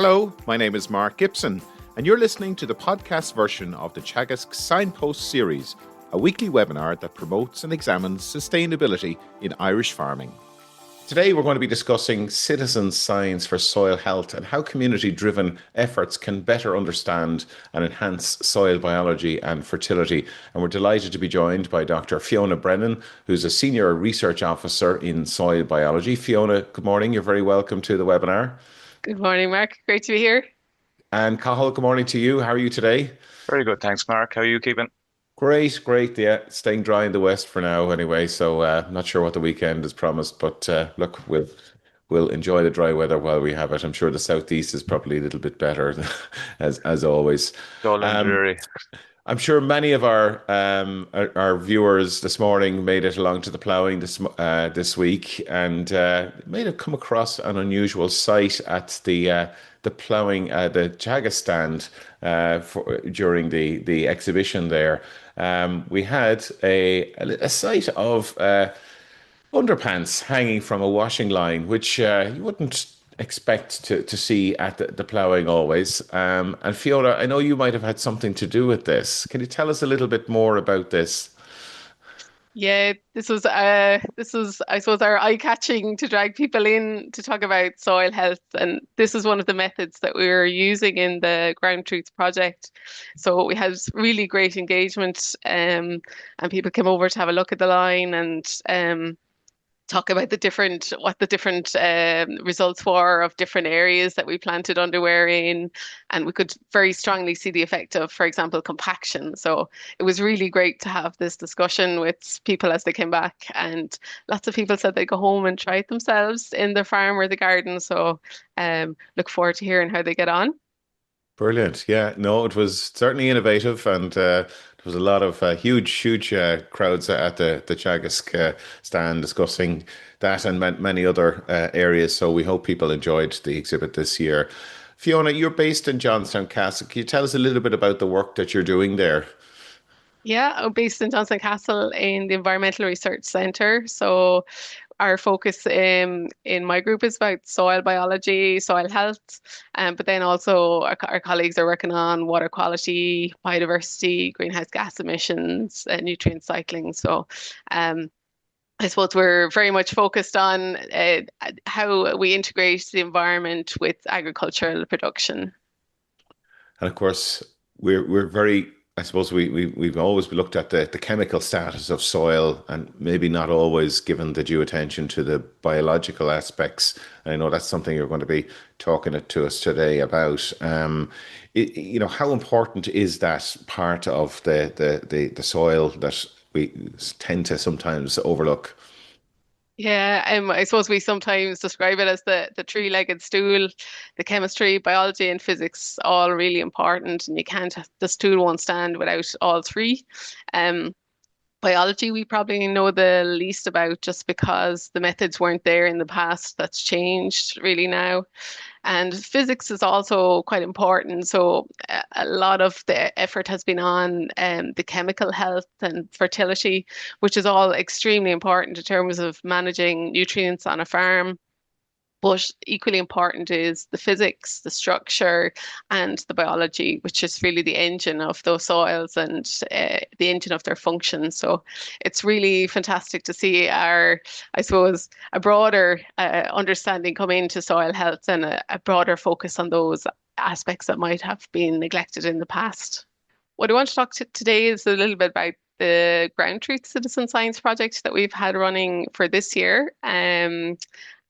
Hello, my name is Mark Gibson, and you're listening to the podcast version of the Teagasc Signpost Series, a weekly webinar that promotes and examines sustainability in Irish farming. Today we're going to be discussing citizen science for soil health and how community-driven efforts can better understand and enhance soil biology and fertility. And we're delighted to be joined by Dr. Fiona Brennan, who's a Senior Research Officer in Soil Biology. Fiona, good morning. You're very welcome to the webinar. Good morning, Mark. Great to be here. And Cathal, good morning to you. How are you today? Very good, thanks, Mark. How are you keeping? Great, great. Yeah, staying dry in the west for now anyway. So not sure what the weekend is promised, but look, we'll enjoy the dry weather while we have it. I'm sure the southeast is probably a little bit better as always. Dull and dreary. I'm sure many of our viewers this morning made it along to the ploughing this week, and may have come across an unusual sight at the ploughing the Teagasc stand during the exhibition there. We had a sight of underpants hanging from a washing line, which you wouldn't expect to see at the ploughing always. And Fiona, I know you might have had something to do with this. Can you tell us a little bit more about this? Yeah, this was I suppose our eye-catching to drag people in to talk about soil health, and this is one of the methods that we were using in the Ground Truth project. So we had really great engagement, and people came over to have a look at the line and talk about what the different results were of different areas that we planted underwear in, and we could very strongly see the effect of, for example, compaction. So it was really great to have this discussion with people as they came back, and lots of people said they go home and try it themselves in their farm or the garden. So look forward to hearing how they get on. Brilliant. Yeah, no, it was certainly innovative, and there was a lot of huge crowds at the Teagasc stand discussing that and many other areas. So we hope people enjoyed the exhibit this year. Fiona, you're based in Johnstown Castle. Can you tell us a little bit about the work that you're doing there? Yeah, I'm based in Johnson Castle in the Environmental Research Centre. So our focus in my group is about soil biology, soil health, but then also our colleagues are working on water quality, biodiversity, greenhouse gas emissions, nutrient cycling. So I suppose we're very much focused on how we integrate the environment with agricultural production. And of course, we're very, I suppose we've always looked at the chemical status of soil and maybe not always given the due attention to the biological aspects. And I know that's something you're going to be talking to us today about. How important is that part of the soil that we tend to sometimes overlook? Yeah, I suppose we sometimes describe it as the three-legged stool. The chemistry, biology, and physics all really important, and you can't the stool won't stand without all three. Um, Biology, we probably know the least about just because the methods weren't there in the past. That's changed really now. And physics is also quite important. So a lot of the effort has been on the chemical health and fertility, which is all extremely important in terms of managing nutrients on a farm. But equally important is the physics, the structure, and the biology, which is really the engine of those soils and the engine of their function. So it's really fantastic to see I suppose, a broader understanding come into soil health and a broader focus on those aspects that might have been neglected in the past. What I want to talk to today is a little bit about the Ground Truth Citizen Science project that we've had running for this year.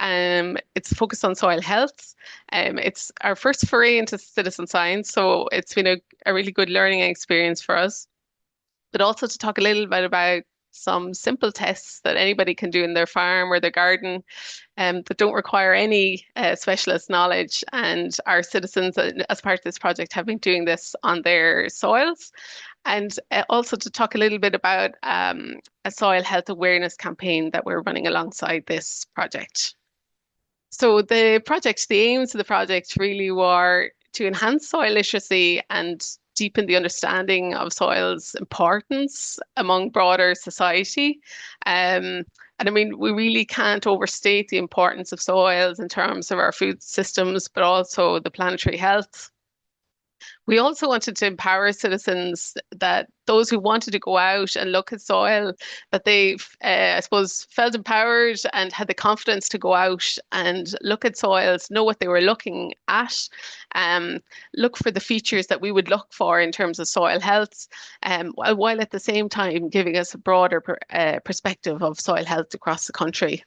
It's focused on soil health. It's our first foray into citizen science, so it's been a really good learning experience for us. But also to talk a little bit about some simple tests that anybody can do in their farm or their garden that don't require any specialist knowledge. And our citizens, as part of this project, have been doing this on their soils. And also to talk a little bit about a soil health awareness campaign that we're running alongside this project. So the aims of the project really were to enhance soil literacy and deepen the understanding of soil's importance among broader society. And I mean, we really can't overstate the importance of soils in terms of our food systems, but also the planetary health. We also wanted to empower citizens, that those who wanted to go out and look at soil, that they, I suppose, felt empowered and had the confidence to go out and look at soils, know what they were looking at, um, look for the features that we would look for in terms of soil health, while at the same time giving us a broader perspective of soil health across the country.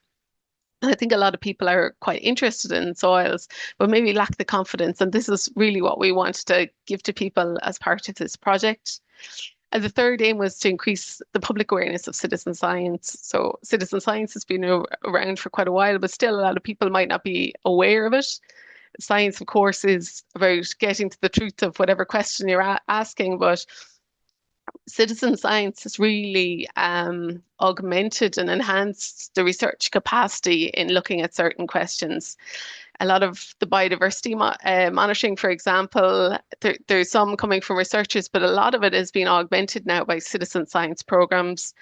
I think a lot of people are quite interested in soils, but maybe lack the confidence. And this is really what we wanted to give to people as part of this project. And the third aim was to increase the public awareness of citizen science. So citizen science has been around for quite a while, but still a lot of people might not be aware of it. Science, of course, is about getting to the truth of whatever question you're asking, but citizen science has really augmented and enhanced the research capacity in looking at certain questions. A lot of the biodiversity monitoring, for example, there's some coming from researchers, but a lot of it is being augmented now by citizen science programs.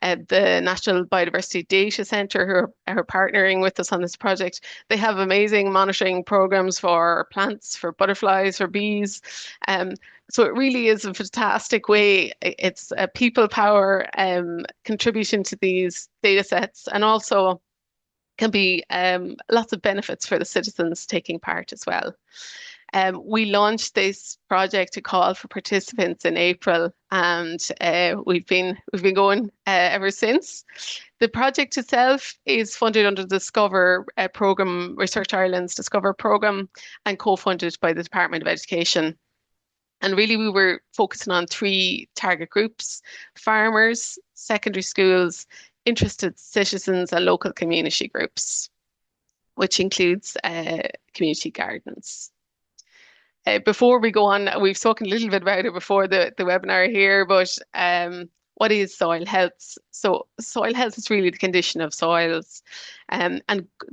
The National Biodiversity Data Centre, who are partnering with us on this project, they have amazing monitoring programs for plants, for butterflies, for bees. So it really is a fantastic way. It's a people power contribution to these data sets, and also can be lots of benefits for the citizens taking part as well. We launched this project to call for participants in April, and we've been going ever since. The project itself is funded under the Discover program, Research Ireland's Discover program, and co-funded by the Department of Education. And really, we were focusing on three target groups: farmers, secondary schools, interested citizens, and local community groups, which includes community gardens. Before we go on, we've spoken a little bit about it before the webinar here, but what is soil health? So soil health is really the condition of soils, and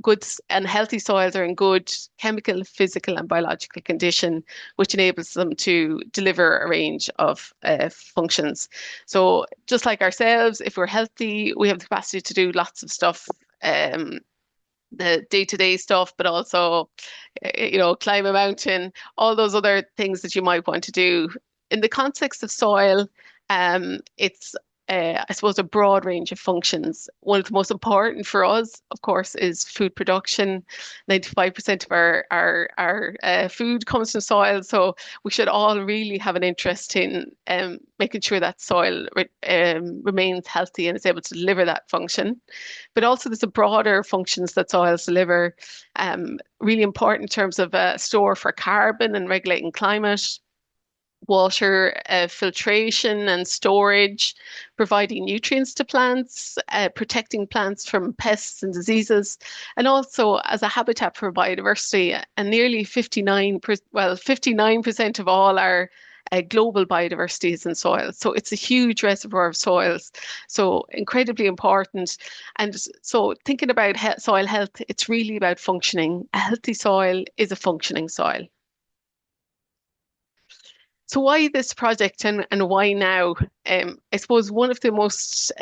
good and healthy soils are in good chemical, physical, and biological condition, which enables them to deliver a range of functions. So just like ourselves, if we're healthy, we have the capacity to do lots of stuff. The day-to-day stuff, but also, climb a mountain, all those other things that you might want to do. In the context of soil, it's, I suppose, a broad range of functions. One of the most important for us, of course, is food production. 95% of our food comes from soil, so we should all really have an interest in making sure that soil remains healthy and is able to deliver that function. But also there's a broader functions that soils deliver, really important in terms of store for carbon and regulating climate, water filtration and storage, providing nutrients to plants, protecting plants from pests and diseases, and also as a habitat for biodiversity. And nearly 59% of all our global biodiversity is in soil. So it's a huge reservoir of soils. So incredibly important. And so thinking about soil health, it's really about functioning. A healthy soil is a functioning soil. So why this project, and why now? I suppose one of the most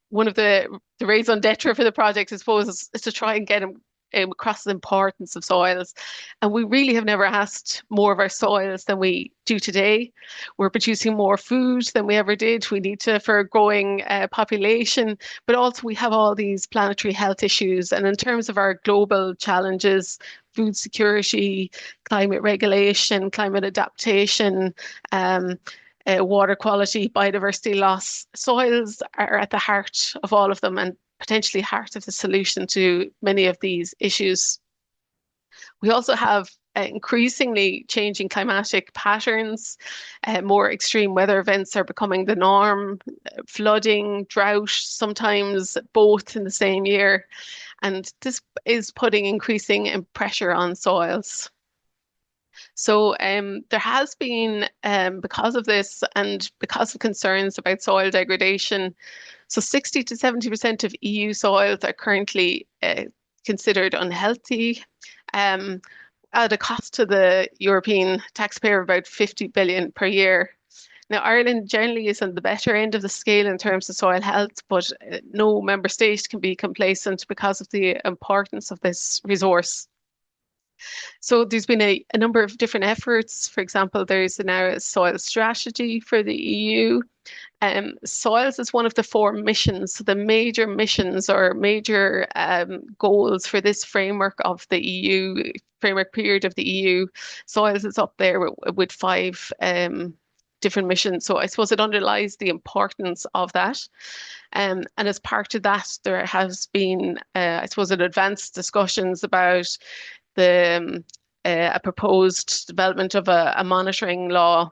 one of the raison d'etre for the project, I suppose, is to try and get across the importance of soils. And we really have never asked more of our soils than we do today. We're producing more food than we ever did. We need to for a growing population, but also we have all these planetary health issues. And in terms of our global challenges, food security, climate regulation, climate adaptation, water quality, biodiversity loss, soils are at the heart of all of them, and potentially heart of the solution to many of these issues. We also have increasingly changing climatic patterns. More extreme weather events are becoming the norm, flooding, drought, sometimes both in the same year. And this is putting increasing pressure on soils. So there has been, because of this and because of concerns about soil degradation, so 60 to 70% of EU soils are currently considered unhealthy, at a cost to the European taxpayer of about 50 billion per year. Now, Ireland generally is on the better end of the scale in terms of soil health, but no member state can be complacent because of the importance of this resource. So there's been a number of different efforts. For example, there's now a soil strategy for the EU. Soils is one of the four missions, the major missions or major goals for this framework of the EU, framework period of the EU. Soils is up there with five different missions. So I suppose it underlies the importance of that. And as part of that, there has been, I suppose, an advanced discussions about the a proposed development of a monitoring law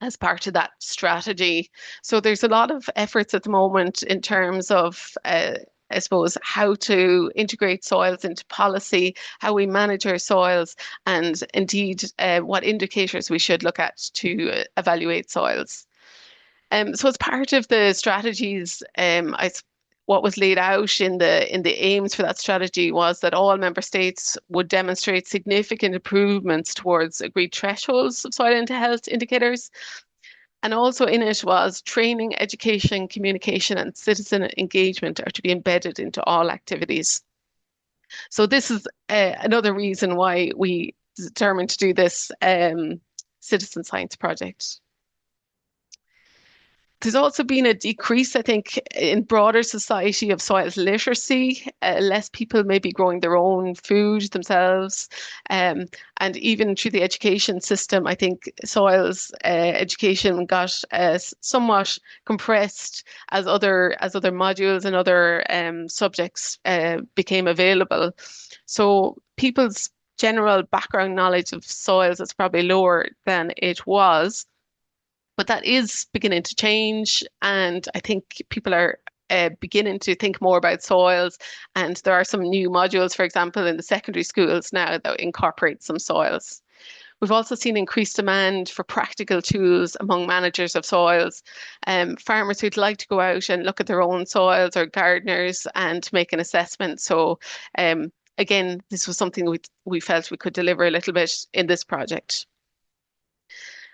as part of that strategy. So there's a lot of efforts at the moment in terms of, I suppose, how to integrate soils into policy, how we manage our soils, and indeed what indicators we should look at to evaluate soils. So as part of the strategies, what was laid out in the aims for that strategy was that all member states would demonstrate significant improvements towards agreed thresholds of soil health indicators. And also in it was training, education, communication, and citizen engagement are to be embedded into all activities. So this is another reason why we determined to do this citizen science project. There's also been a decrease, I think, in broader society of soils literacy. Less people may be growing their own food themselves. And even through the education system, I think soils education got somewhat compressed as other modules and other subjects became available. So people's general background knowledge of soils is probably lower than it was. But that is beginning to change, and I think people are beginning to think more about soils. And there are some new modules, for example, in the secondary schools now that incorporate some soils. We've also seen increased demand for practical tools among managers of soils. Farmers who'd like to go out and look at their own soils, or gardeners, and make an assessment. So again, this was something we felt we could deliver a little bit in this project.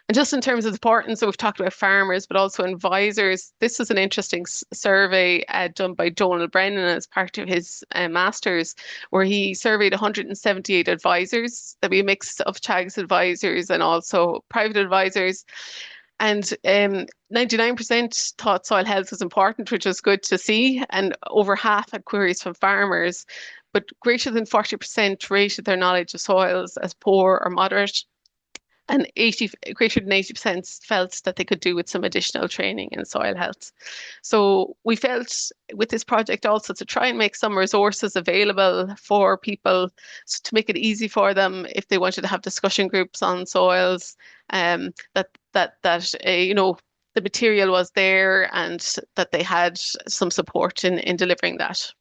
And just in terms of the importance, so we've talked about farmers, but also advisors. This was an interesting survey done by Donald Brennan as part of his master's, where he surveyed 178 advisors. There'll be a mix of Teagasc advisors and also private advisors. And 99% thought soil health was important, which was good to see. And over half had queries from farmers, but greater than 40% rated their knowledge of soils as poor or moderate. And greater than 80% felt that they could do with some additional training in soil health. So we felt with this project also to try and make some resources available for people to make it easy for them if they wanted to have discussion groups on soils, that you know, the material was there and that they had some support in delivering that.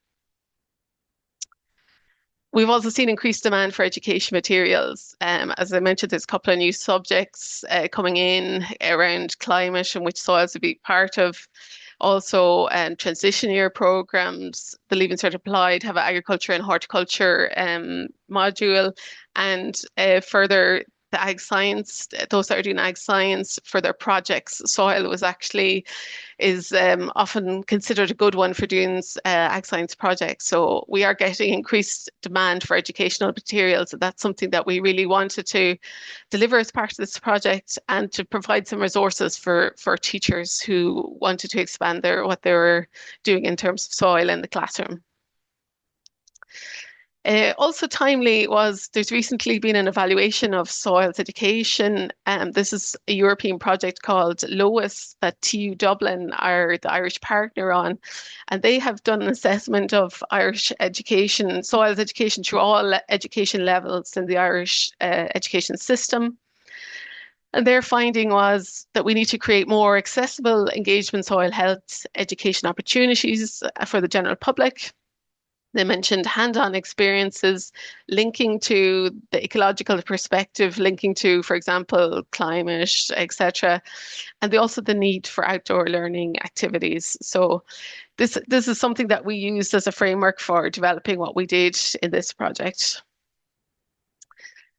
We've also seen increased demand for education materials. As I mentioned, there's a couple of new subjects coming in around climate, and which soils would be part of. Also, transition year programs. The Leaving Cert Applied have an agriculture and horticulture module, and further the ag science. Those that are doing ag science for their projects, soil is often considered a good one for doing ag science projects. So we are getting increased demand for educational materials. So that's something that we really wanted to deliver as part of this project, and to provide some resources for teachers who wanted to expand what they were doing in terms of soil in the classroom. Also timely was there's recently been an evaluation of soils education. This is a European project called LOIS that TU Dublin are the Irish partner on. And they have done an assessment of Irish education, soils education through all education levels in the Irish education system. And their finding was that we need to create more accessible engagement soil health education opportunities for the general public. They mentioned hand-on experiences linking to the ecological perspective, linking to, for example, climate, etc. And also the need for outdoor learning activities. So this is something that we used as a framework for developing what we did in this project.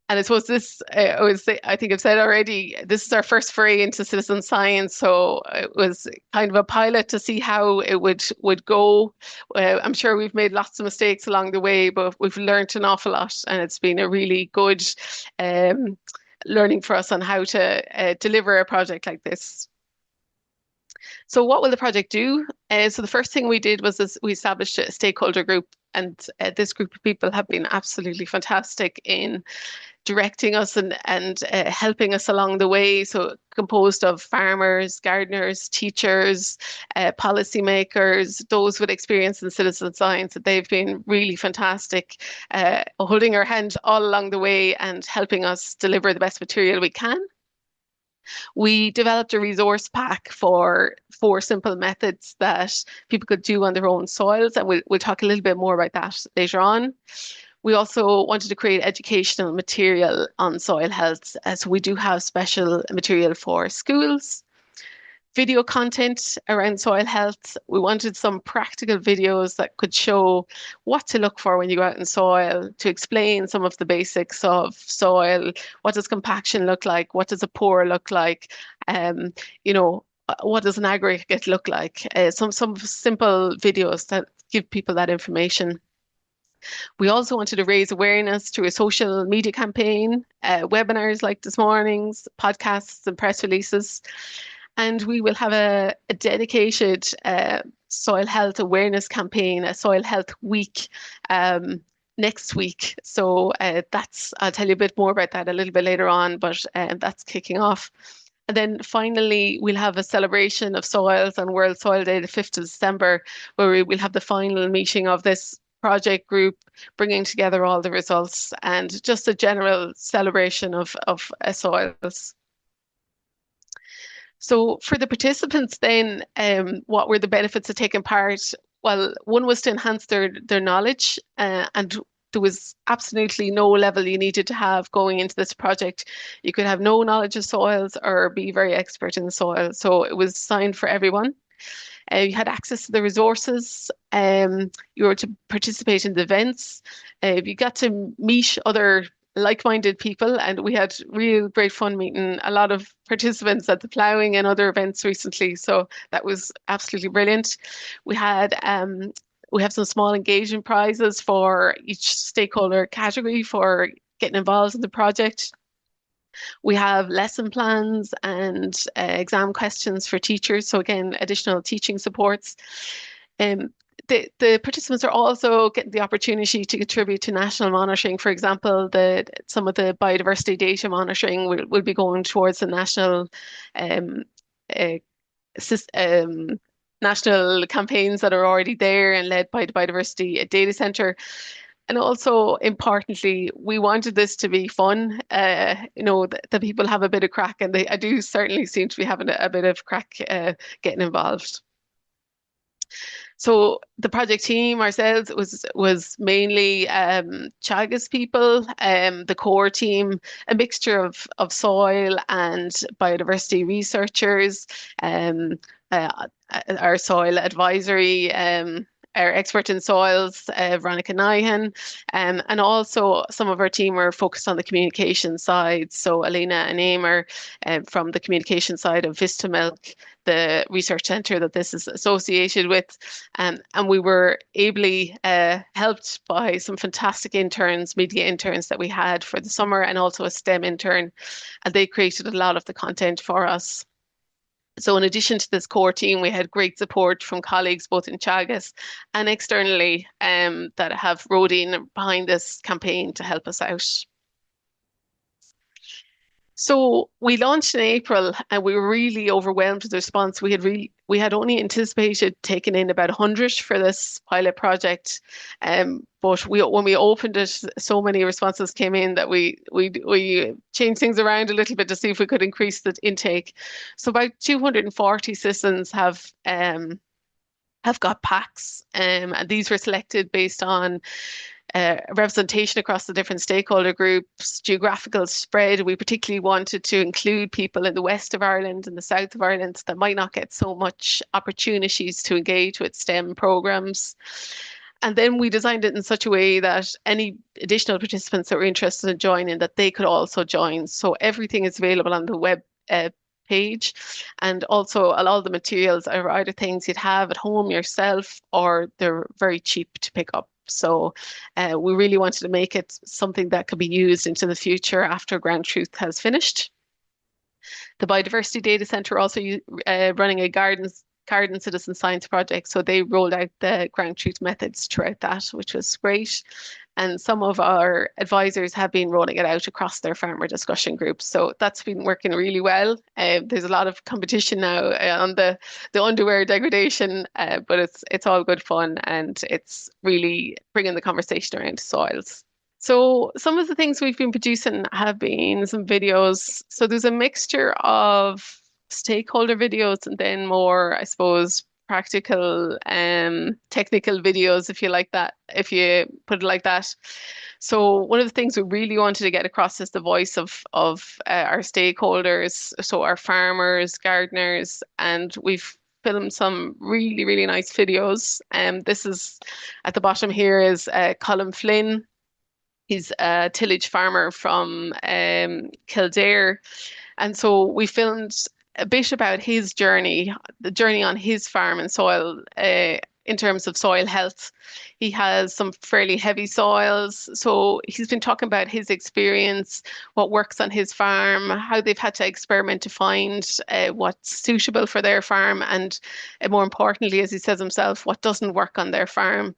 And I suppose this, I think I've said already, this is our first foray into citizen science. So it was kind of a pilot to see how it would go. I'm sure we've made lots of mistakes along the way, but we've learned an awful lot, and it's been a really good um, learning for us on how to deliver a project like this. So what will the project do? So the first thing we did was we established a stakeholder group, and this group of people have been absolutely fantastic in directing us and helping us along the way. So composed of farmers, gardeners, teachers, policymakers, those with experience in citizen science. They've been really fantastic, holding our hand all along the way and helping us deliver the best material we can. We developed a resource pack for 4 simple methods that people could do on their own soils, and we'll talk a little bit more about that later on. We also wanted to create educational material on soil health, as we do have special material for schools. Video content around soil health. We wanted some practical videos that could show what to look for when you go out in soil, to explain some of the basics of soil. What does compaction look like? What does a pore look like? You know, what does an aggregate look like? Some simple videos that give people that information. We also wanted to raise awareness through a social media campaign, webinars like this morning's, podcasts and press releases. And we will have a dedicated soil health awareness campaign, a soil health week next week. So I'll tell you a bit more about that a little bit later on, but that's kicking off. And then finally, we'll have a celebration of soils on World Soil Day, the 5th of December, where we will have the final meeting of this project group, bringing together all the results and just a general celebration of soils. So for the participants then, what were the benefits of taking part? Well, one was to enhance their knowledge, and there was absolutely no level you needed to have going into this project. You could have no knowledge of soils or be very expert in the soil. So it was designed for everyone. You had access to the resources. You were to participate in the events. You got to meet other like-minded people, and we had real great fun meeting a lot of participants at the ploughing and other events recently. So that was absolutely brilliant. We have some small engagement prizes for each stakeholder category for getting involved in the project. We have lesson plans and exam questions for teachers. So again, additional teaching supports. The participants are also getting the opportunity to contribute to national monitoring. For example, some of the biodiversity data monitoring will be going towards the national national campaigns that are already there and led by the Biodiversity Data Centre. And also, importantly, we wanted this to be fun. The people have a bit of crack, and I do certainly seem to be having a bit of crack getting involved. So the project team ourselves was mainly Teagasc people, the core team, a mixture of soil and biodiversity researchers, our soil advisory, our expert in soils, Veronica Nyhan, and also some of our team were focused on the communication side. So Elena and Emer from the communication side of Vista Milk, the research centre that this is associated with. And we were ably helped by some fantastic interns, media interns that we had for the summer, and also a STEM intern. And they created a lot of the content for us. So in addition to this core team, we had great support from colleagues both in Teagasc and externally that have rowed in behind this campaign to help us out. So we launched in April, and we were really overwhelmed with the response. We had only anticipated taking in about 100 for this pilot project, but when we opened it, so many responses came in that we changed things around a little bit to see if we could increase the intake. So about 240 citizens have got packs, and these were selected based on representation across the different stakeholder groups, geographical spread. We particularly wanted to include people in the west of Ireland and the south of Ireland that might not get so much opportunities to engage with STEM programs. And then we designed it in such a way that any additional participants that were interested in joining, that they could also join. So everything is available on the web page. And also a lot of the materials are either things you'd have at home yourself, or they're very cheap to pick up. So we really wanted to make it something that could be used into the future after Ground Truth has finished. The Biodiversity Data Centre also running a garden citizen science project. So they rolled out the Ground Truth methods throughout that, which was great. And some of our advisors have been rolling it out across their farmer discussion groups. So that's been working really well. There's a lot of competition now on the underwear degradation, but it's all good fun, and it's really bringing the conversation around soils. So some of the things we've been producing have been some videos. So there's a mixture of stakeholder videos and then more, I suppose, practical technical videos, if you like that, if you put it like that. So one of the things we really wanted to get across is the voice of our stakeholders, so our farmers, gardeners, and we've filmed some really, really nice videos. This is at the bottom here is Colin Flynn. He's a tillage farmer from Kildare. And so we filmed a bit about his journey, the journey on his farm and soil in terms of soil health. He has some fairly heavy soils. So he's been talking about his experience, what works on his farm, how they've had to experiment to find what's suitable for their farm, and more importantly, as he says himself, what doesn't work on their farm,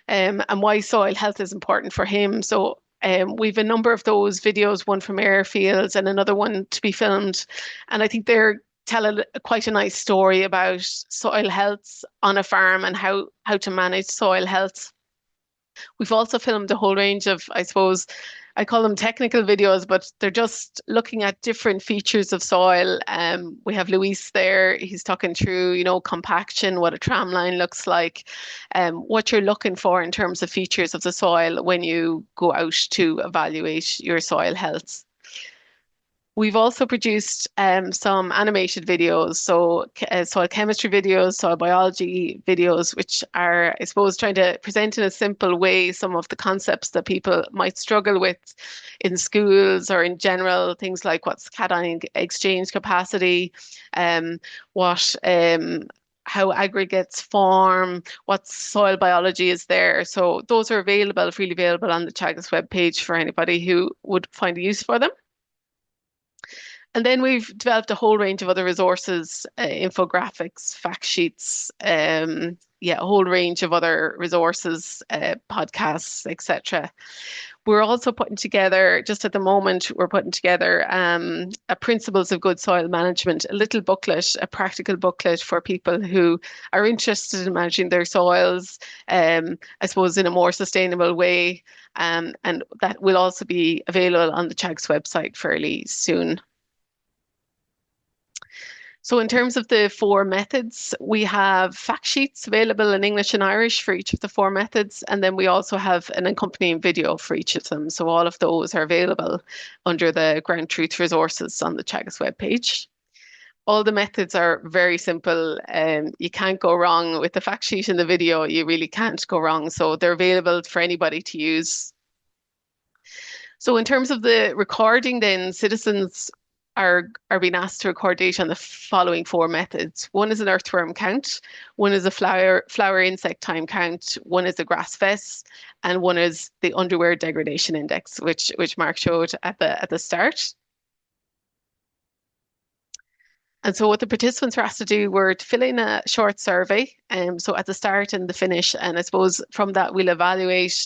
and why soil health is important for him. So we've a number of those videos, one from airfields and another one to be filmed. And I think they're tell quite a nice story about soil health on a farm and how to manage soil health. We've also filmed a whole range of, I suppose, I call them technical videos, but they're just looking at different features of soil. We have Luis there. He's talking through, you know, compaction, what a tram line looks like, what you're looking for in terms of features of the soil when you go out to evaluate your soil health. We've also produced some animated videos, so soil chemistry videos, soil biology videos, which are, I suppose, trying to present in a simple way some of the concepts that people might struggle with in schools or in general, things like what's cation exchange capacity, how aggregates form, what soil biology is there. So those are available, freely available on the Teagasc webpage for anybody who would find a use for them. And then we've developed a whole range of other resources, infographics, fact sheets, a whole range of other resources, podcasts, etc. We're also putting together, just at the moment, we're putting together a Principles of Good Soil Management, a little booklet, a practical booklet for people who are interested in managing their soils, I suppose, in a more sustainable way. And that will also be available on the Teagasc website fairly soon. So in terms of the 4 methods, we have fact sheets available in English and Irish for each of the 4 methods. And then we also have an accompanying video for each of them. So all of those are available under the Ground Truth resources on the Teagasc webpage. All the methods are very simple. You can't go wrong with the fact sheet and the video. You really can't go wrong. So they're available for anybody to use. So in terms of the recording, then citizens are being asked to record data on the following 4 methods. One is an earthworm count, one is a flower insect time count, one is a grass vest, and one is the underwear degradation index, which Mark showed at the start. And so what the participants were asked to do were to fill in a short survey, so at the start and the finish, and I suppose from that we'll evaluate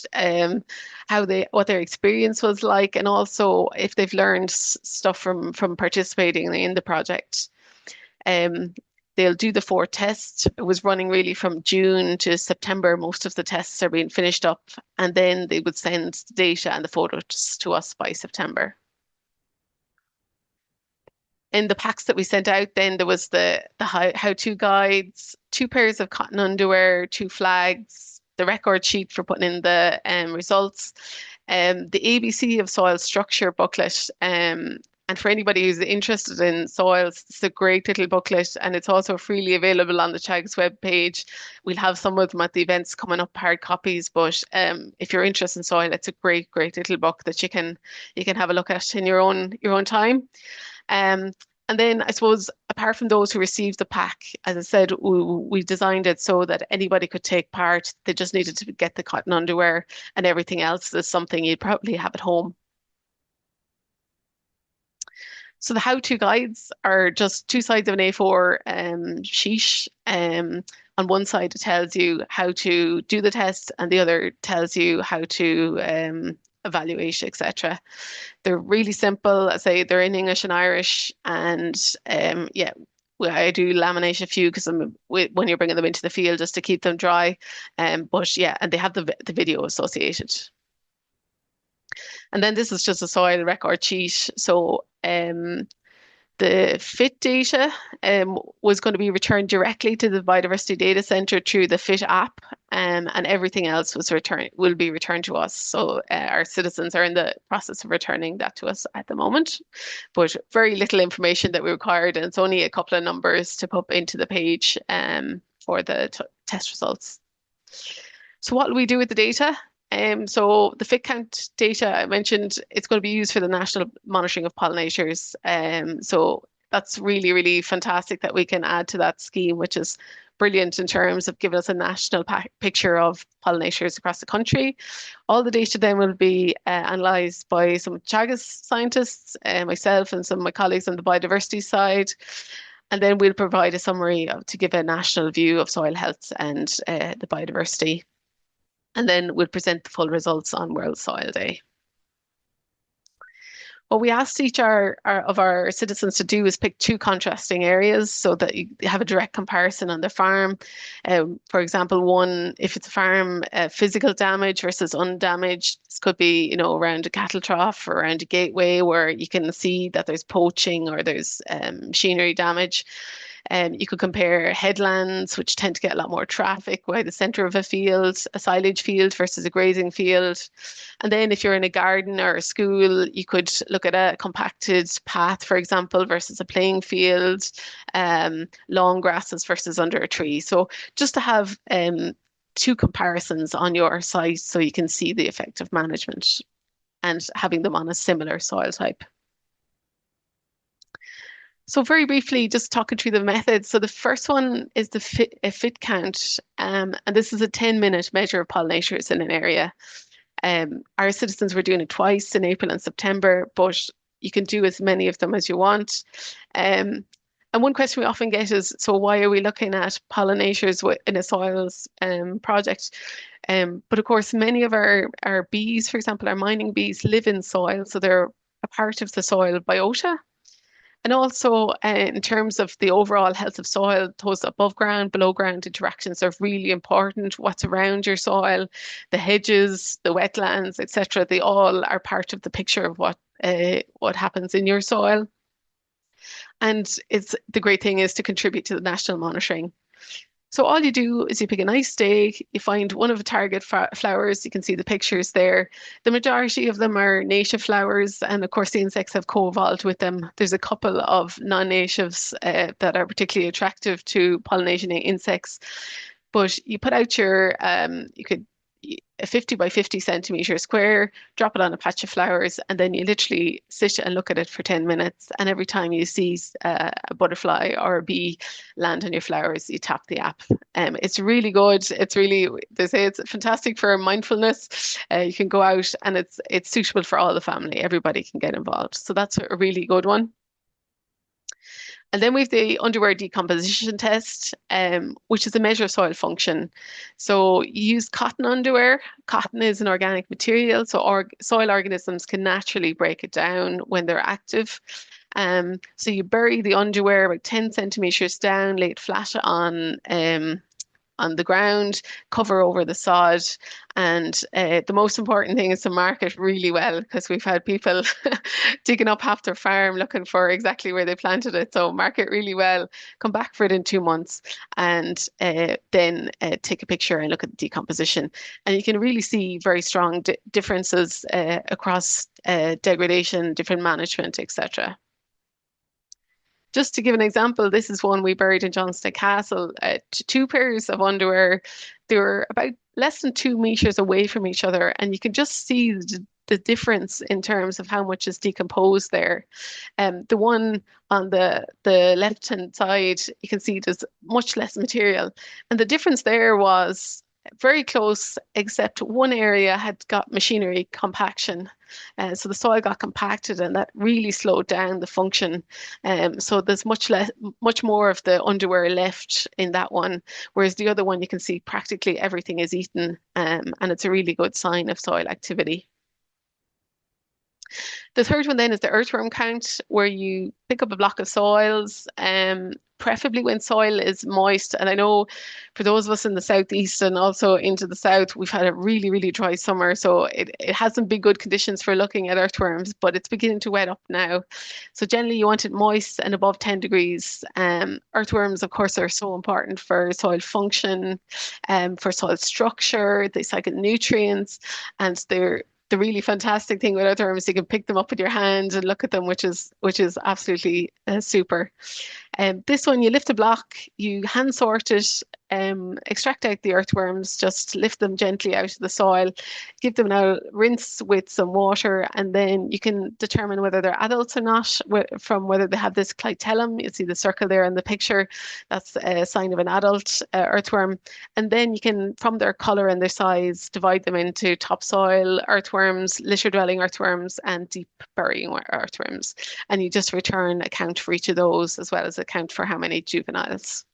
what their experience was like, and also if they've learned stuff from participating in the project. They'll do the 4 tests. It was running really from June to September. Most of the tests are being finished up, and then they would send the data and the photos to us by September. In the packs that we sent out, then there was the how-to guides, 2 pairs of cotton underwear, 2 flags, the record sheet for putting in the results, the ABC of soil structure booklet, and And for anybody who's interested in soils, it's a great little booklet, and it's also freely available on the Teagasc web page. We'll have some of them at the events coming up, hard copies. But if you're interested in soil, it's a great little book that you can have a look at in your own time. And then I suppose, apart from those who received the pack, as I said, we designed it so that anybody could take part. They just needed to get the cotton underwear, and everything else is something you'd probably have at home. So the how-to guides are just 2 sides of an A4 sheet. On one side, it tells you how to do the test, and the other tells you how to evaluate, etc. They're really simple. I say they're in English and Irish, and yeah, I do laminate a few because when you're bringing them into the field just to keep them dry. But yeah, and they have the video associated. And then this is just a soil record sheet. So the fit data was going to be returned directly to the Biodiversity Data Centre through the fit app, and everything else will be returned to us. So our citizens are in the process of returning that to us at the moment, but very little information that we required, and it's only a couple of numbers to put into the page for the test results. So what will we do with the data? So the fit count data I mentioned, it's going to be used for the national monitoring of pollinators. So that's really fantastic that we can add to that scheme, which is brilliant in terms of giving us a national picture of pollinators across the country. All the data then will be analysed by some Teagasc scientists, myself and some of my colleagues on the biodiversity side. And then we'll provide a summary to give a national view of soil health and the biodiversity. And then we'll present the full results on World Soil Day. What we asked each of our citizens to do is pick 2 contrasting areas so that you have a direct comparison on the farm. For example, one, if it's a farm, physical damage versus undamaged. This could be, around a cattle trough or around a gateway where you can see that there's poaching or there's machinery damage. You could compare headlands, which tend to get a lot more traffic, by the centre of a field, a silage field versus a grazing field. And then if you're in a garden or a school, you could look at a compacted path, for example, versus a playing field, long grasses versus under a tree. So just to have 2 comparisons on your site so you can see the effect of management and having them on a similar soil type. So very briefly, just talking through the methods. So the first one is the fit count, and this is a 10-minute measure of pollinators in an area. Our citizens were doing it twice in April and September, but you can do as many of them as you want. And one question we often get is, so why are we looking at pollinators in a soils project? But of course, many of our bees, for example, our mining bees, live in soil, so they're a part of the soil biota. And also in terms of the overall health of soil, those above ground, below ground interactions are really important. What's around your soil, the hedges, the wetlands, etc. They all are part of the picture of what happens in your soil. And the great thing is to contribute to the national monitoring. So all you do is you pick a nice day, you find one of the target flowers, you can see the pictures there. The majority of them are native flowers, and of course the insects have co-evolved with them. There's a couple of non-natives that are particularly attractive to pollinating insects. But you put out your, you could a 50 by 50 centimetre square, drop it on a patch of flowers, and then you literally sit and look at it for 10 minutes. And every time you see a butterfly or a bee land on your flowers, you tap the app. It's really good. They say it's fantastic for mindfulness. You can go out and it's suitable for all the family. Everybody can get involved. So that's a really good one. And then we have the underwear decomposition test, which is a measure of soil function. So you use cotton underwear. Cotton is an organic material, so soil organisms can naturally break it down when they're active. So you bury the underwear about 10 centimetres down, lay it flat on on the ground, cover over the sod. And the most important thing is to mark it really well, because we've had people digging up half their farm looking for exactly where they planted it. So mark it really well, come back for it in 2 months, and then take a picture and look at the decomposition. And you can really see very strong differences across degradation, different management, etc. Just to give an example, this is one we buried in Johnston Castle. Two pairs of underwear. They were about less than 2 meters away from each other, and you can just see the difference in terms of how much is decomposed there. The one on the left-hand side, you can see there's much less material. And the difference there was very close, except one area had got machinery compaction. So the soil got compacted, and that really slowed down the function. So there's much more of the underwear left in that one, whereas the other one you can see practically everything is eaten, and it's a really good sign of soil activity. The third one then is the earthworm count, where you pick up a block of soils, preferably when soil is moist. And I know for those of us in the southeast and also into the south, we've had a really, really dry summer. So it hasn't been good conditions for looking at earthworms, but it's beginning to wet up now. So generally you want it moist and above 10 degrees. Earthworms, of course, are so important for soil function, for soil structure. They cycle nutrients, and they're the really fantastic thing with earthworms, you can pick them up with your hand and look at them, which is absolutely super. This one, you lift a block, you hand sort it, extract out the earthworms, just lift them gently out of the soil, give them a rinse with some water, and then you can determine whether they're adults or not from whether they have this clitellum. You see the circle there in the picture. That's a sign of an adult earthworm. And then you can, from their colour and their size, divide them into topsoil earthworms, litter-dwelling earthworms, and deep burying earthworms. And you just return a count for each of those, as well as a count for how many juveniles.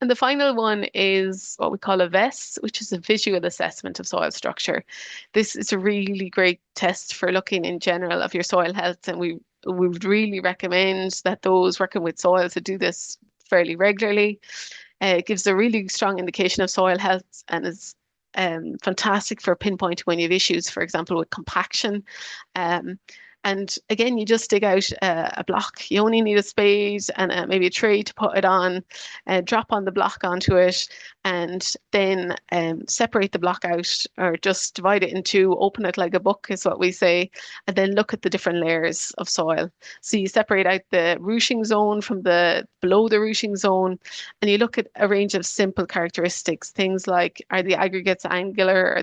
And the final one is what we call a VES, which is a visual assessment of soil structure. This is a really great test for looking in general of your soil health, and we would really recommend that those working with soils to do this fairly regularly. It gives a really strong indication of soil health, and is fantastic for pinpointing when you have issues, for example, with compaction. And again, you just dig out a block. You only need a spade and maybe a tray to put it on, drop on the block onto it, and then separate the block out, or just divide it in two, open it like a book is what we say, and then look at the different layers of soil. So you separate out the rooting zone from the below the rooting zone, and you look at a range of simple characteristics, things like, are the aggregates angular?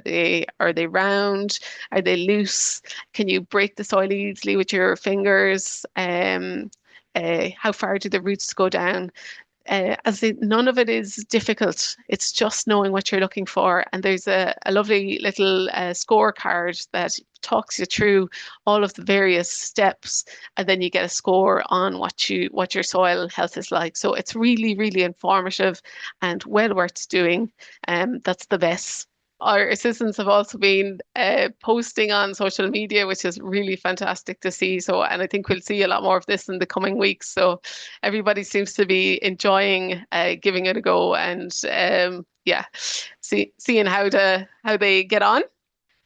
Are they round? Are they loose? Can you break the soil easily with your fingers? How far do the roots go down? None of it is difficult. It's just knowing what you're looking for. And there's a lovely little scorecard that talks you through all of the various steps, and then you get a score on what your soil health is like. So it's really, really informative and well worth doing. That's the best. Our assistants have also been posting on social media, which is really fantastic to see. So, and I think we'll see a lot more of this in the coming weeks. So everybody seems to be enjoying giving it a go, and yeah, seeing how they get on.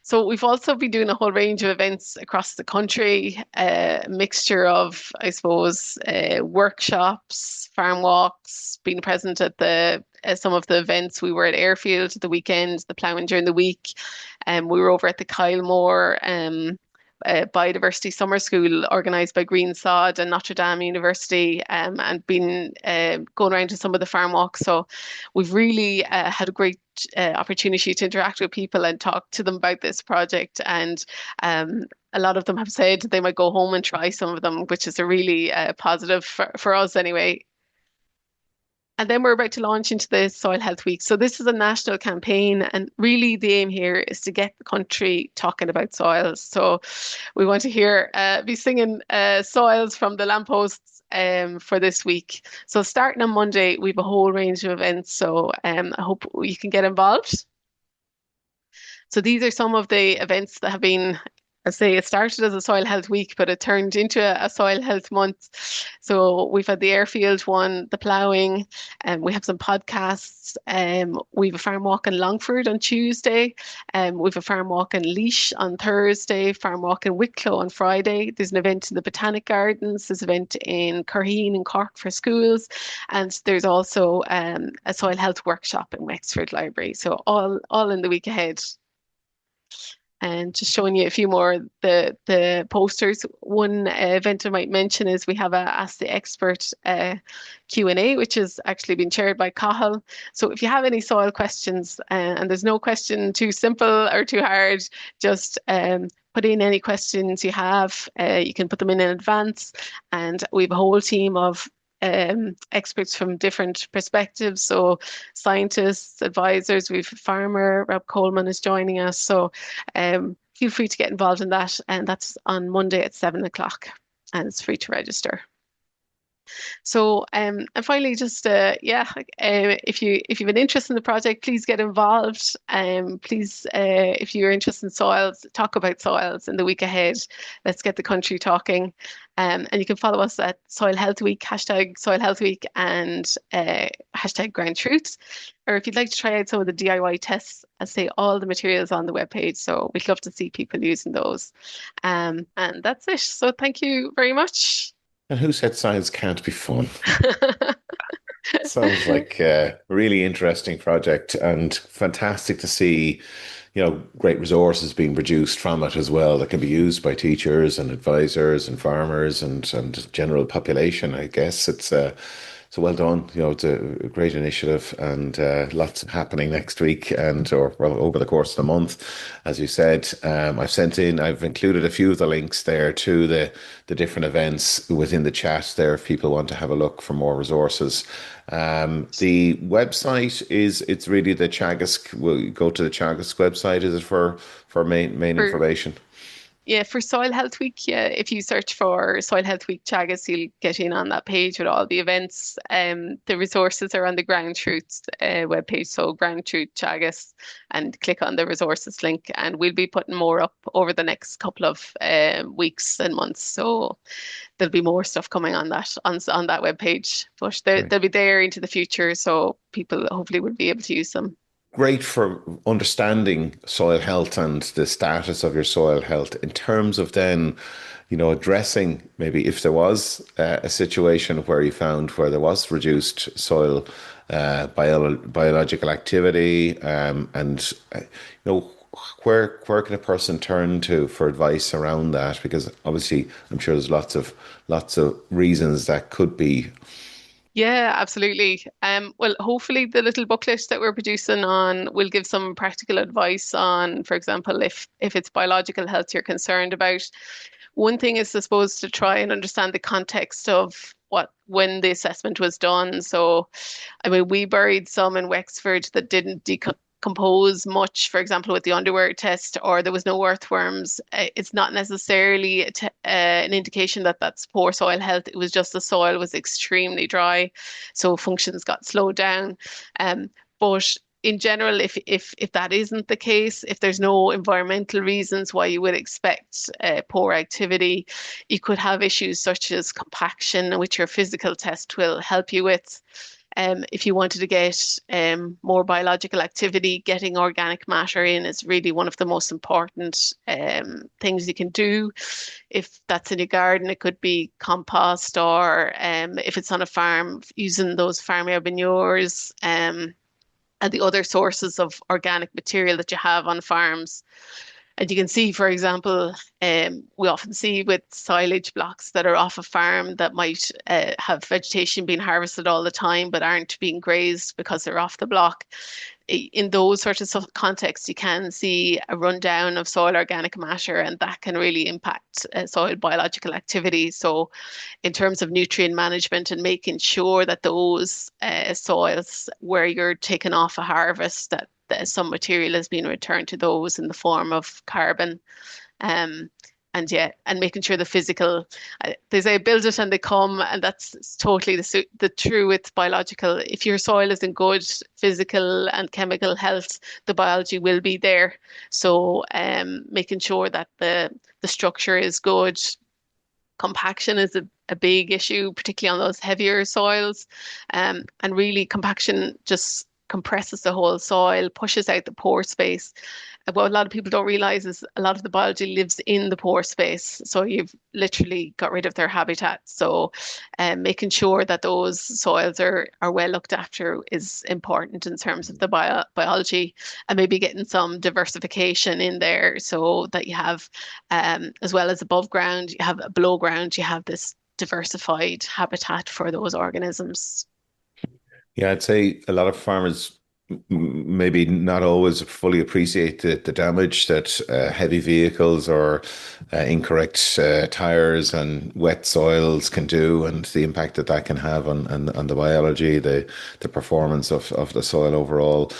So we've also been doing a whole range of events across the country, a mixture of, I suppose, workshops, farm walks, being present at some of the events. We were at Airfield at the weekend, the ploughing during the week, and we were over at the Kylemore biodiversity summer school organised by Green Sod and Notre Dame University, and been going around to some of the farm walks. So we've really had a great opportunity to interact with people and talk to them about this project, and a lot of them have said they might go home and try some of them, which is a really positive for us anyway. And then we're about to launch into the Soil Health Week. So this is a national campaign, and really the aim here is to get the country talking about soils. So we want to be singing soils from the lampposts for this week. So starting on Monday, we have a whole range of events. So I hope you can get involved. So these are some of the events that have been I say it started as a soil health week, but it turned into a soil health month. So we've had the airfield one, the ploughing, and we have some podcasts. We have a farm walk in Longford on Tuesday. We have a farm walk in Laois on Thursday, farm walk in Wicklow on Friday. There's an event in the Botanic Gardens. There's an event in Curreen and Cork for schools. And there's also a soil health workshop in Wexford Library. So all in the week ahead. And just showing you a few more the posters. One event I might mention is we have a Ask the Expert Q&A, which has actually been chaired by Cathal. So if you have any soil questions, and there's no question too simple or too hard, just put in any questions you have. You can put them in advance, and we have a whole team of experts from different perspectives. So scientists, advisors, we've a farmer, Rob Coleman is joining us. So feel free to get involved in that. And that's on Monday at 7 o'clock, and it's free to register. So and finally, just if you have an interest in the project, please get involved. Please, if you're interested in soils, talk about soils in the week ahead. Let's get the country talking. And you can follow us at Soil Health Week, hashtag Soil Health Week, and hashtag Ground Truth. Or if you'd like to try out some of the DIY tests, I say all the materials on the webpage. So we'd love to see people using those. And that's it. So thank you very much. And who said science can't be fun? Sounds like a really interesting project, and fantastic to see, great resources being produced from it as well that can be used by teachers and advisors and farmers and general population. I guess it's so well done. It's a great initiative, and lots happening next week or over the course of the month. As you said, I've included a few of the links there to the different events within the chat there if people want to have a look for more resources. The website it's really the Teagasc. We'll go to the Teagasc website. Is it for main information? Yeah, for Soil Health Week, yeah, if you search for Soil Health Week Teagasc, you'll get in on that page with all the events. The resources are on the Ground Truth webpage, so Ground Truth Teagasc, and click on the resources link, and we'll be putting more up over the next couple of weeks and months. So there'll be more stuff coming on that webpage, but they'll be there into the future, so people hopefully will be able to use them. Great for understanding soil health and the status of your soil health in terms of then, addressing maybe if there was a situation where you found where there was reduced soil biological activity, and where can a person turn to for advice around that? Because obviously, I'm sure there's lots of reasons that could be. Yeah, absolutely. Well, hopefully the little booklet that we're producing on will give some practical advice on, for example, if it's biological health you're concerned about. One thing is, I suppose, to try and understand the context of when the assessment was done. So, I mean, we buried some in Wexford that didn't decompose much, for example, with the underwear test, or there was no earthworms. It's not necessarily an indication that that's poor soil health. It was just the soil was extremely dry, so functions got slowed down. But in general, if that isn't the case, if there's no environmental reasons why you would expect poor activity, you could have issues such as compaction, which your physical test will help you with. If you wanted to get more biological activity, getting organic matter in is really one of the most important things you can do. If that's in your garden, it could be compost, or if it's on a farm, using those farmyard manures and the other sources of organic material that you have on farms. And you can see, for example, we often see with silage blocks that are off a farm that might have vegetation being harvested all the time but aren't being grazed because they're off the block. In those sorts of contexts, you can see a rundown of soil organic matter, and that can really impact soil biological activity. So in terms of nutrient management and making sure that those soils where you're taking off a harvest, that some material has been returned to those in the form of carbon. And and making sure the physical, they say build it and they come, and that's totally the true with biological. If your soil is in good physical and chemical health, the biology will be there. So making sure that the structure is good. Compaction is a big issue, particularly on those heavier soils. And really compaction just compresses the whole soil, pushes out the pore space. And what a lot of people don't realize is a lot of the biology lives in the pore space. So you've literally got rid of their habitat. So making sure that those soils are well looked after is important in terms of the biology, and maybe getting some diversification in there so that you have, as well as above ground, you have below ground, you have this diversified habitat for those organisms. Yeah, I'd say a lot of farmers maybe not always fully appreciate the damage that heavy vehicles or incorrect tires and wet soils can do, and the impact that that can have on the biology, the performance of the soil overall.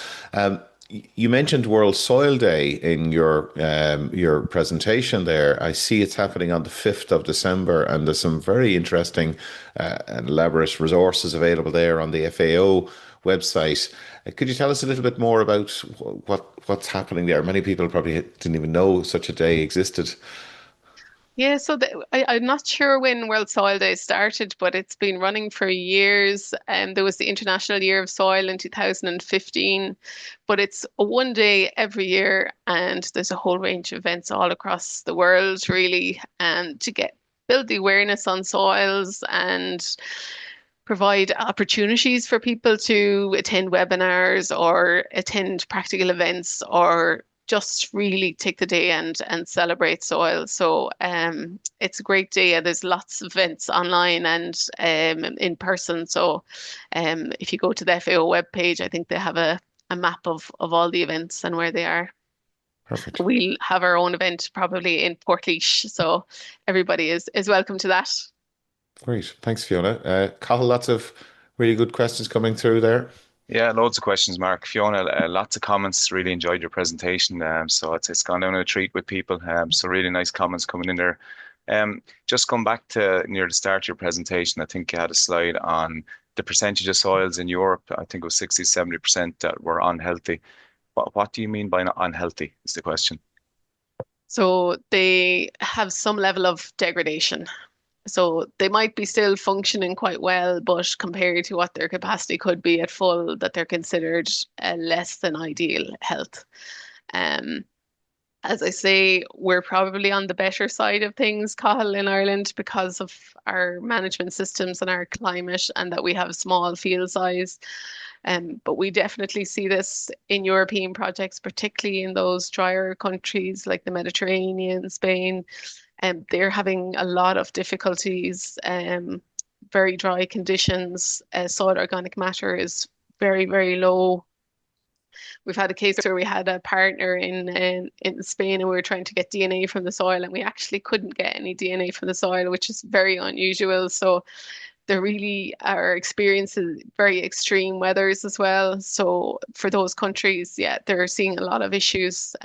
You mentioned World Soil Day in your presentation there. I see it's happening on the 5th of December, and there's some very interesting and elaborate resources available there on the FAO website. Could you tell us a little bit more about what's happening there? Many people probably didn't even know such a day existed. Yeah, so I'm not sure when World Soil Day started, but it's been running for years. And there was the International Year of Soil in 2015, but it's a one day every year, and there's a whole range of events all across the world, really, and to get build the awareness on soils and provide opportunities for people to attend webinars or attend practical events or just really take the day and celebrate soil. So it's a great day. And there's lots of events online and in person. So if you go to the FAO webpage, I think they have a map of all the events and where they are. Perfect. We'll have our own event probably in Portlaoise, so everybody is welcome to that. Great. Thanks, Fiona. Cathal, lots of really good questions coming through there. Yeah, loads of questions, Mark. Fiona, lots of comments. Really enjoyed your presentation. So it's gone down a treat with people. So really nice comments coming in there. Just come back to near the start of your presentation. I think you had a slide on the percentage of soils in Europe. I think it was 60, 70% that were unhealthy. What do you mean by not unhealthy is the question. So they have some level of degradation. So they might be still functioning quite well, but compared to what their capacity could be at full, that they're considered less than ideal health. Um, as I say, we're probably on the better side of things, Cathal, in Ireland because of our management systems and our climate, and that we have small field size. But we definitely see this in European projects, particularly in those drier countries like the Mediterranean, Spain. They're having a lot of difficulties, very dry conditions. Soil organic matter is very, very low. We've had a case where we had a partner in Spain, and we were trying to get DNA from the soil, and we actually couldn't get any DNA from the soil, which is very unusual. So there really are experiencing very extreme weathers as well. So for those countries, yeah, they're seeing a lot of issues.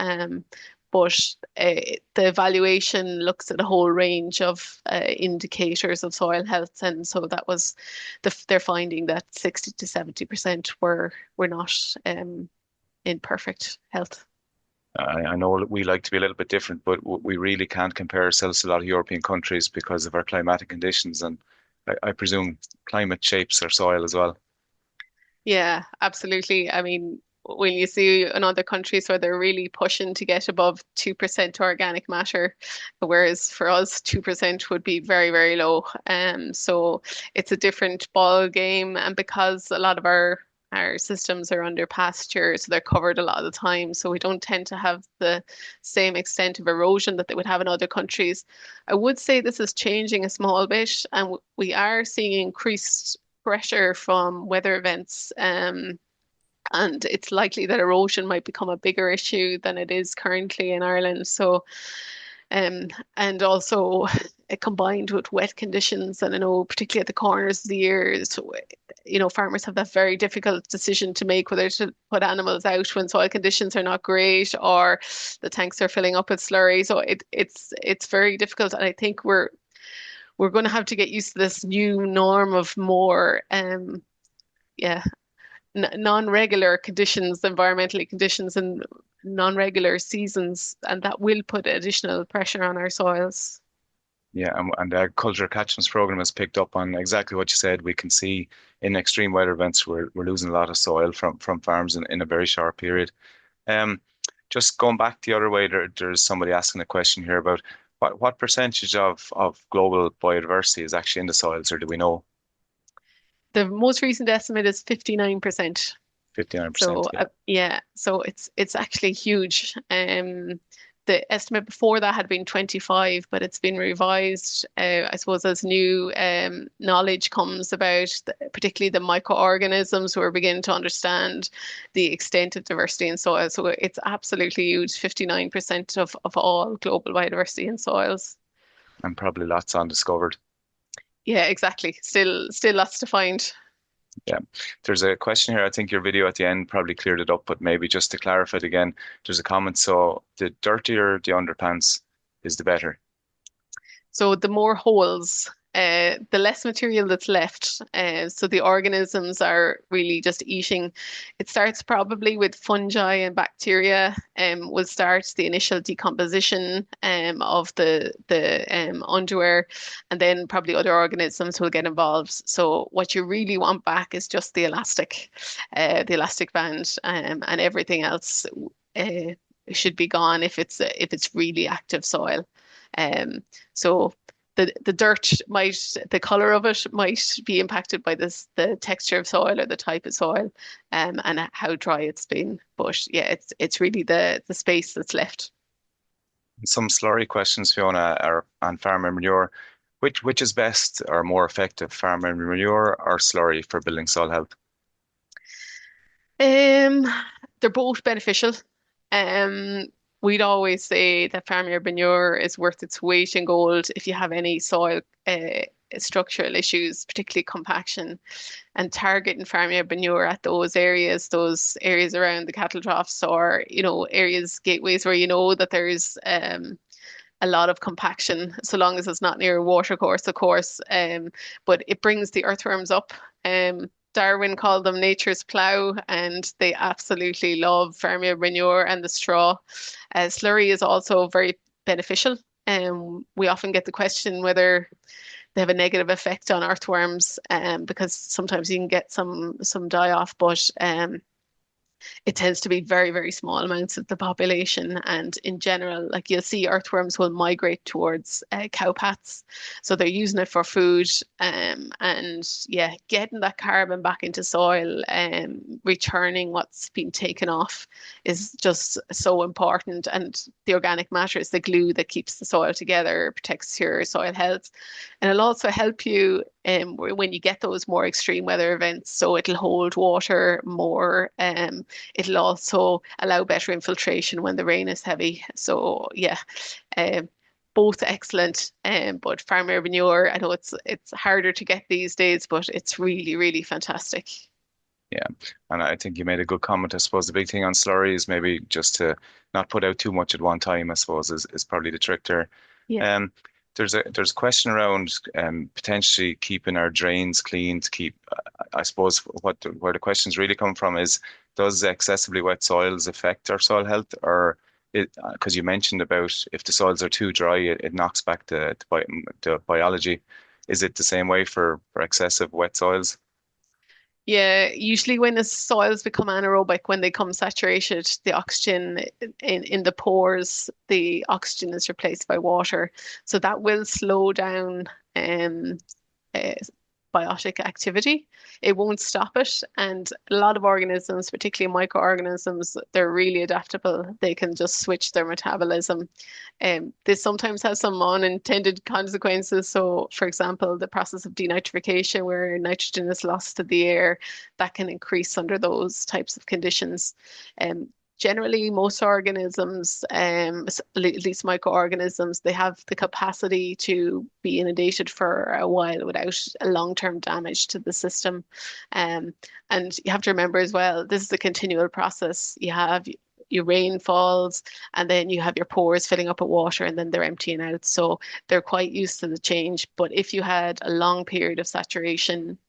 But the evaluation looks at a whole range of indicators of soil health, and so that was they're finding that 60 to 70% were not in perfect health. I know we like to be a little bit different, but we really can't compare ourselves to a lot of European countries because of our climatic conditions, and I presume climate shapes our soil as well. Yeah, absolutely. I mean, when you see in other countries where they're really pushing to get above 2% organic matter, whereas for us 2% would be very, very low. So it's a different ball game, and because a lot of our systems are under pasture, so they're covered a lot of the time. So we don't tend to have the same extent of erosion that they would have in other countries. I would say this is changing a small bit, and we are seeing increased pressure from weather events. And it's likely that erosion might become a bigger issue than it is currently in Ireland. So And also combined with wet conditions. And I know particularly at the corners of the year, so, farmers have that very difficult decision to make whether to put animals out when soil conditions are not great or the tanks are filling up with slurry. So it's very difficult. And I think we're going to have to get used to this new norm of more, yeah, non-regular conditions, environmentally conditions, and non-regular seasons, and that will put additional pressure on our soils. Yeah, and the agricultural catchments program has picked up on exactly what you said. We can see in extreme weather events we're losing a lot of soil from farms in a very short period. Um, just going back the other way, there's somebody asking a question here about what percentage of global biodiversity is actually in the soils, or do we know? The most recent estimate is 59%. 59%, So yeah. yeah, so it's actually huge. The estimate before that had been 25, but it's been revised, I suppose, as new knowledge comes about, particularly the microorganisms who are beginning to understand the extent of diversity in soil. So it's absolutely huge, 59% of all global biodiversity in soils. And probably lots undiscovered. Yeah, exactly. Still lots to find. Yeah, there's a question here. I think your video at the end probably cleared it up, but maybe just to clarify it again, there's a comment. So the dirtier the underpants is the better. So the more holes, the less material that's left. So the organisms are really just eating. It starts probably with fungi and bacteria, will start the initial decomposition of the underwear, and then probably other organisms will get involved. So what you really want back is just the elastic band, and everything else should be gone if it's really active soil. So the dirt the color of it might be impacted by the texture of soil or the type of soil, and how dry it's been. But yeah, it's really the space that's left. Some slurry questions, Fiona, are on farm manure. Which is best or more effective, farm manure or slurry for building soil health? Um, they're both beneficial. Um, we'd always say that farm manure is worth its weight in gold if you have any soil structural issues, particularly compaction, and targeting farm manure at those areas around the cattle troughs, or areas, gateways where that there's a lot of compaction, so long as it's not near a watercourse, of course. But it brings the earthworms up. Darwin called them nature's plough, and they absolutely love farmyard manure and the straw. Slurry is also very beneficial. We often get the question whether they have a negative effect on earthworms, because sometimes you can get some die off, but it tends to be very, very small amounts of the population. And in general, like you'll see earthworms will migrate towards cow pats. So they're using it for food. And yeah, getting that carbon back into soil and returning what's been taken off is just so important. And the organic matter is the glue that keeps the soil together, protects your soil health. And it'll also help you when you get those more extreme weather events. So it'll hold water more. It'll also allow better infiltration when the rain is heavy. So yeah, both excellent. But farmer manure, I know it's harder to get these days, but it's really, really fantastic. Yeah, and I think you made a good comment. I suppose the big thing on slurry is maybe just to not put out too much at one time, I suppose, is probably the trick there. Yeah. There's a question around potentially keeping our drains clean to keep. I suppose where the questions really come from is, does excessively wet soils affect our soil health, or because you mentioned about if the soils are too dry, it knocks back the biology. Is it the same way for excessive wet soils? Yeah, usually when the soils become anaerobic, when they become saturated, the oxygen in the pores, the oxygen is replaced by water. So that will slow down uh, biotic activity. It won't stop it. And a lot of organisms, particularly microorganisms, they're really adaptable. They can just switch their metabolism. This sometimes has some unintended consequences. So, for example, the process of denitrification, where nitrogen is lost to the air, that can increase under those types of conditions. generally most organisms, at least microorganisms, they have the capacity to be inundated for a while without a long-term damage to the system. And you have to remember as well, this is a continual process. You have your rain falls, and then you have your pores filling up with water, and then they're emptying out. So they're quite used to the change. But if you had a long period of saturation,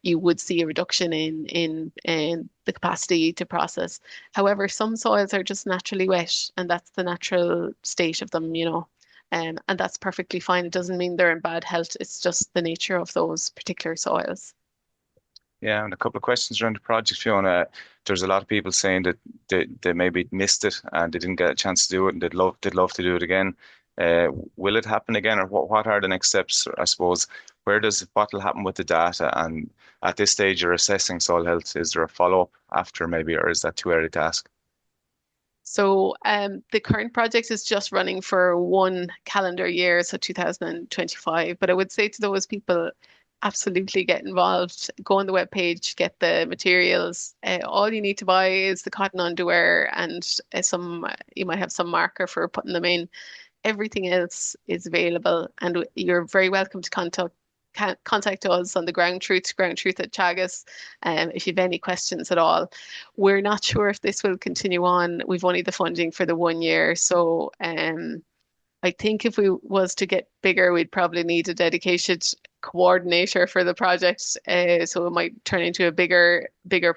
you would see a reduction in the capacity to process. However, some soils are just naturally wet, and that's the natural state of them, and that's perfectly fine. It doesn't mean they're in bad health. It's just the nature of those particular soils. Yeah, and a couple of questions around the project, Fiona. There's a lot of people saying that they maybe missed it and they didn't get a chance to do it, and they'd love to do it again. Will it happen again, or what are the next steps? I suppose what will happen with the data? And at this stage, you're assessing soil health. Is there a follow up after maybe, or is that too early to ask? So the current project is just running for one calendar year, so 2025. But I would say to those people, absolutely get involved. Go on the webpage, get the materials. All you need to buy is the cotton underwear and you might have some marker for putting them in. Everything else is available, and you're very welcome to contact us on the ground truth at Teagasc, if you have any questions at all. We're not sure if this will continue on. We've only the funding for the 1 year, so I think if we was to get bigger, we'd probably need a dedicated coordinator for the project. So it might turn into a bigger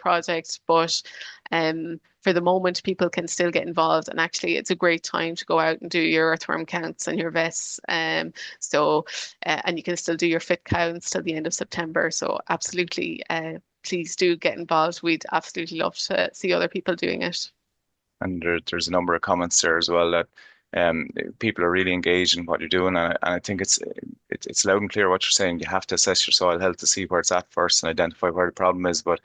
project. But for the moment, people can still get involved. And actually, it's a great time to go out and do your earthworm counts and your vests. And you can still do your fit counts till the end of September. So absolutely, please do get involved. We'd absolutely love to see other people doing it. And there's a number of comments there as well that people are really engaged in what you're doing, and I think it's loud and clear what you're saying. You have to assess your soil health to see where it's at first and identify where the problem is. But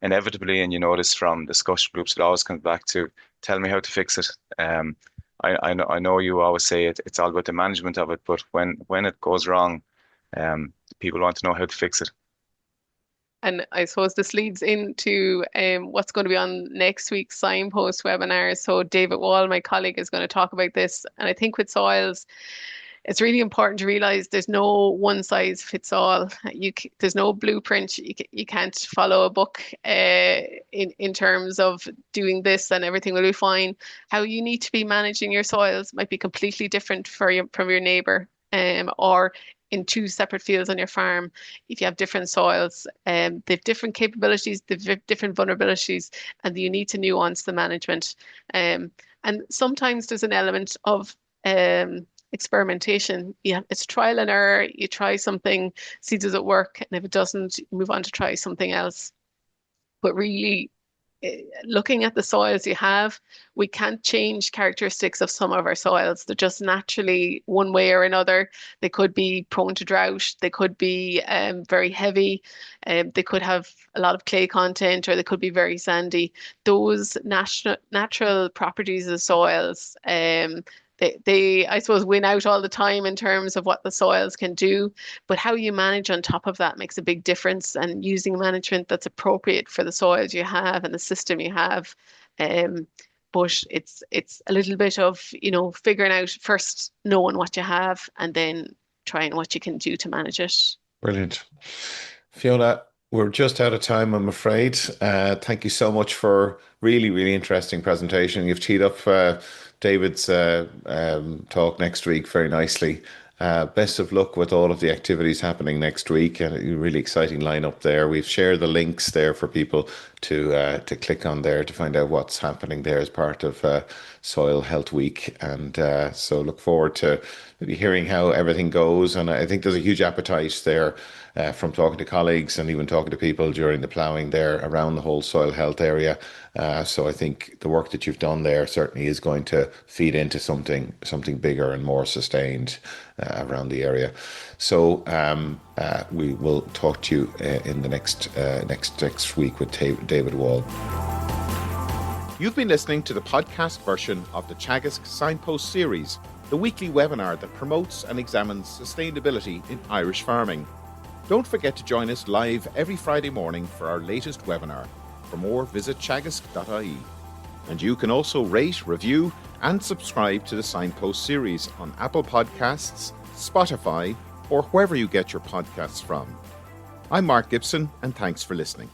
inevitably, and you know this from discussion groups, it always comes back to tell me how to fix it. I know you always say it's all about the management of it, but when it goes wrong, people want to know how to fix it. And I suppose this leads into what's going to be on next week's Signpost webinar. So David Wall, my colleague, is going to talk about this. And I think with soils, it's really important to realize there's no one size fits all. There's no blueprint. You can't follow a book in terms of doing this and everything will be fine. How you need to be managing your soils might be completely different from your neighbour, or in two separate fields on your farm. If you have different soils, they've different capabilities, they've different vulnerabilities, and you need to nuance the management. And sometimes there's an element of experimentation. Yeah, it's trial and error. You try something, see does it work, and if it doesn't, you move on to try something else. But really, looking at the soils you have, we can't change characteristics of some of our soils. They're just naturally one way or another. They could be prone to drought. They could be very heavy. They could have a lot of clay content, or they could be very sandy. Those natural properties of soils, they I suppose win out all the time in terms of what the soils can do, but how you manage on top of that makes a big difference, and using management that's appropriate for the soils you have and the system you have. But it's a little bit of figuring out first, knowing what you have, and then trying what you can do to manage it. Brilliant. Fiona, we're just out of time, I'm afraid. Thank you so much for really, really interesting presentation. You've teed up David's talk next week very nicely. Best of luck with all of the activities happening next week, and a really exciting lineup there. We've shared the links there for people to click on there to find out what's happening there as part of Soil Health Week. And so look forward to maybe hearing how everything goes. And I think there's a huge appetite there from talking to colleagues and even talking to people during the ploughing there around the whole soil health area. So I think the work that you've done there certainly is going to feed into something bigger and more sustained around the area. So we will talk to you in the next week with David Wall. You've been listening to the podcast version of the Teagasc Signpost Series, the weekly webinar that promotes and examines sustainability in Irish farming. Don't forget to join us live every Friday morning for our latest webinar. For more, visit teagasc.ie. And you can also rate, review, and subscribe to the Signpost series on Apple Podcasts, Spotify, or wherever you get your podcasts from. I'm Mark Gibson, and thanks for listening.